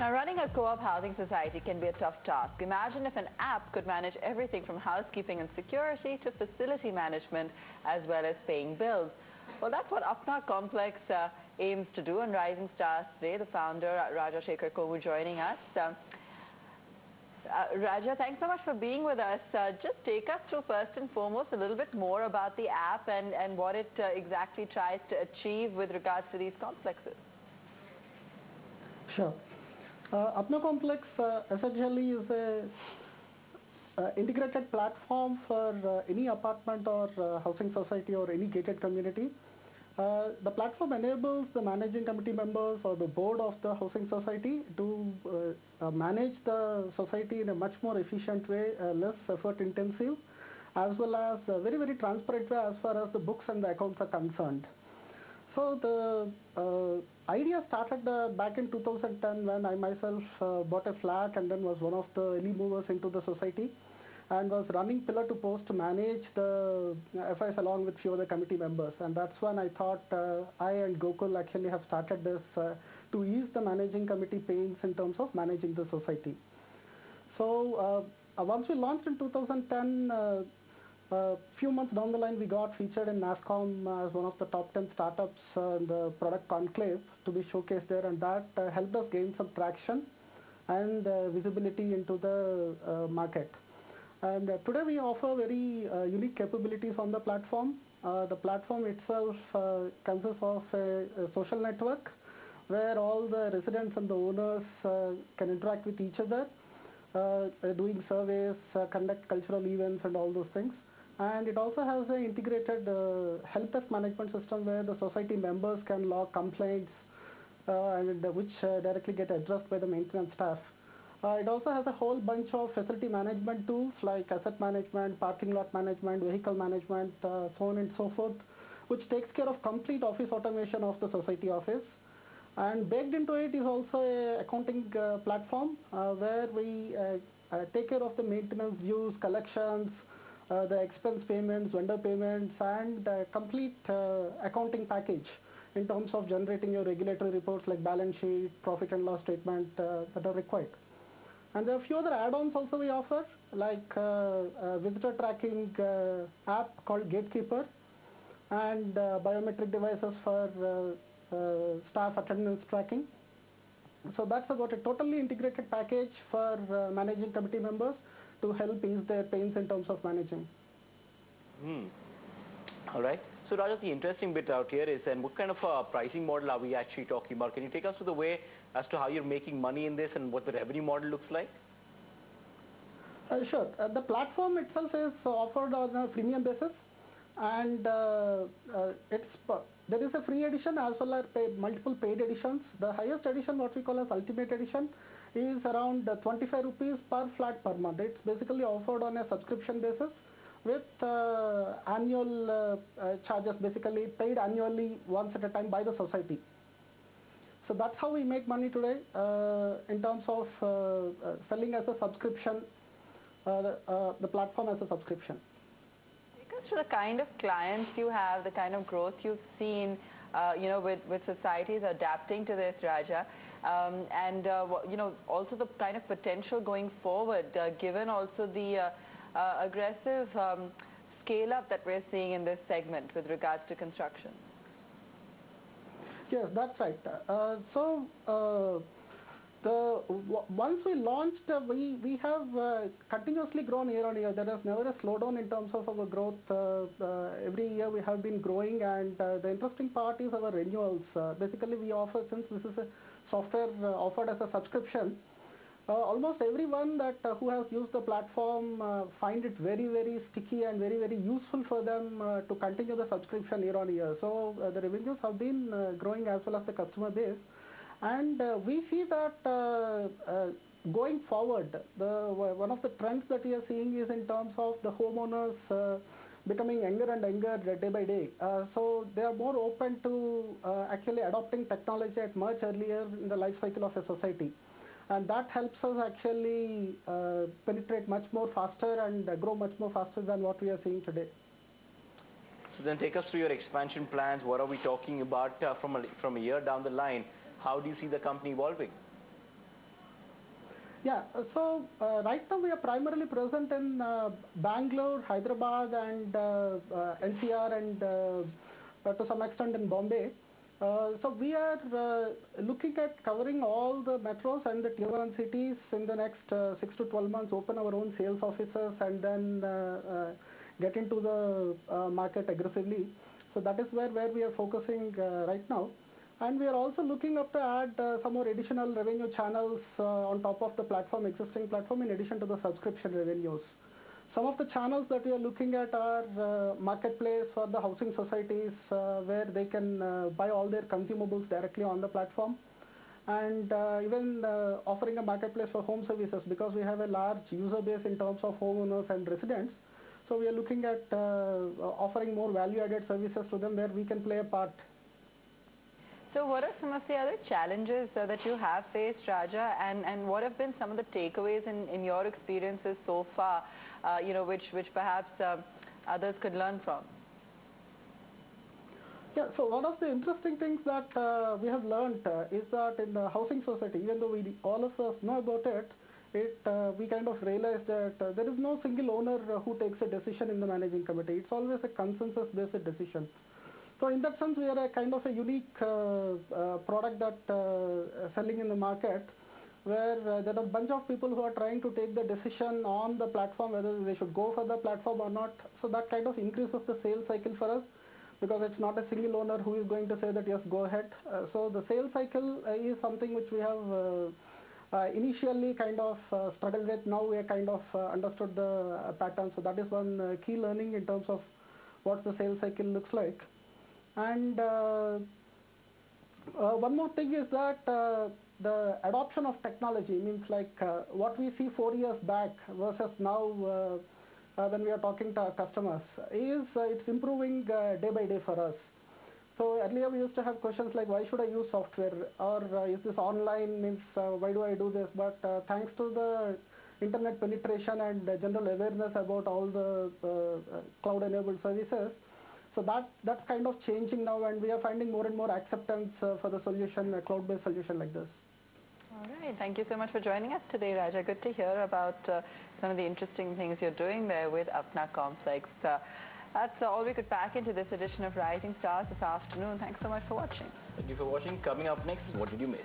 Now, running a co-op housing society can be a tough task. Imagine if an app could manage everything from housekeeping and security to facility management, as well as paying bills. Well, that's what Apna Complex aims to do. And Rising Stars today, the founder, Raja Shekhar Komu, joining us. Raja, thanks so much for being with us. Just take us through, first and foremost, a little bit more about the app and what it exactly tries to achieve with regards to these complexes. Sure. Apna Complex essentially is a integrated platform for any apartment or housing society or any gated community. The platform enables the managing committee members or the board of the housing society to manage the society in a much more efficient way, less effort intensive, as well as a very, very transparent way as far as the books and the accounts are concerned. So the idea started back in 2010 when I myself bought a flat and then was one of the early movers into the society and was running pillar to post to manage the FIs along with few other committee members. And that's when I thought I and Gokul actually have started this to ease the managing committee pains in terms of managing the society. So once we launched in 2010, a few months down the line, we got featured in NASSCOM as one of the top 10 startups in the product conclave to be showcased there, and that helped us gain some traction and visibility into the market. And today we offer very unique capabilities on the platform. The platform itself consists of a social network where all the residents and the owners can interact with each other, doing surveys, conduct cultural events and all those things. And it also has an integrated help desk management system where the society members can log complaints and which directly get addressed by the maintenance staff. It also has a whole bunch of facility management tools like asset management, parking lot management, vehicle management, so on and so forth, which takes care of complete office automation of the society office. And baked into it is also an accounting platform where we take care of the maintenance dues, collections, the expense payments, vendor payments, and complete accounting package in terms of generating your regulatory reports like balance sheet, profit and loss statement that are required. And there are a few other add-ons also we offer, like a visitor tracking app called Gatekeeper and biometric devices for staff attendance tracking. So that's about a totally integrated package for managing committee members to help ease their pains in terms of managing. All right. So Raja, the interesting bit out here is, and what kind of a pricing model are we actually talking about? Can you take us to the way as to how you're making money in this and what the revenue model looks like? Sure. The platform itself is offered on a freemium basis, and there is a free edition as well as multiple paid editions. The highest edition, what we call as Ultimate Edition, is around 25 rupees per flat per month. It's basically offered on a subscription basis with annual charges, basically paid annually once at a time by the society. So that's how we make money today in terms of selling as a subscription, the platform as a subscription. Take us to the kind of clients you have, the kind of growth you've seen, with societies adapting to this, Raja, and also the kind of potential going forward, given also the aggressive scale-up that we're seeing in this segment with regards to construction. Yes, that's right. Once we launched, we have continuously grown year on year. There is never a slowdown in terms of our growth. Every year we have been growing, and the interesting part is our renewals. Basically, we offer, since this is a software offered as a subscription, almost everyone who has used the platform find it very, very sticky and very, very useful for them to continue the subscription year on year. So the revenues have been growing as well as the customer base. And we see that going forward, one of the trends that we are seeing is in terms of the homeowners becoming younger and younger day by day. So they are more open to actually adopting technology at much earlier in the life cycle of a society. And that helps us actually penetrate much more faster and grow much more faster than what we are seeing today. So then take us through your expansion plans. What are we talking about from a year down the line? How do you see the company evolving? Yeah, so right now we are primarily present in Bangalore, Hyderabad, and NCR, and to some extent in Bombay. So we are looking at covering all the metros and the tier 1 cities in the next 6 to 12 months, open our own sales offices, and then get into the market aggressively. So that is where we are focusing right now. And we are also looking up to add some more additional revenue channels on top of the existing platform, in addition to the subscription revenues. Some of the channels that we are looking at are marketplace for the housing societies, where they can buy all their consumables directly on the platform, and even offering a marketplace for home services, because we have a large user base in terms of homeowners and residents. So we are looking at offering more value-added services to them, where we can play a part. So what are some of the other challenges that you have faced, Raja, and what have been some of the takeaways in your experiences so far, which perhaps others could learn from? Yeah, so one of the interesting things that we have learned is that in the housing society, even though all of us know about it, we kind of realized that there is no single owner who takes a decision in the managing committee. It's always a consensus-based decision. So in that sense, we are a kind of a unique product that selling in the market, where there are a bunch of people who are trying to take the decision on the platform, whether they should go for the platform or not. So that kind of increases the sales cycle for us, because it's not a single owner who is going to say that yes, go ahead. So the sales cycle is something which we have initially kind of struggled with. Now we have kind of understood the pattern. So that is one key learning in terms of what the sales cycle looks like. And one more thing is that the adoption of technology means like what we see 4 years back versus now when we are talking to our customers is it's improving day by day for us. So earlier we used to have questions like, why should I use software, or is this online, means why do I do this? But thanks to the internet penetration and general awareness about all the cloud-enabled services, so that's kind of changing now, and we are finding more and more acceptance for the solution, a cloud-based solution like this. All right. Thank you so much for joining us today, Raja. Good to hear about some of the interesting things you're doing there with Apna Complex. That's all we could pack into this edition of Rising Stars this afternoon. Thanks so much for watching. Thank you for watching. Coming up next, what did you miss?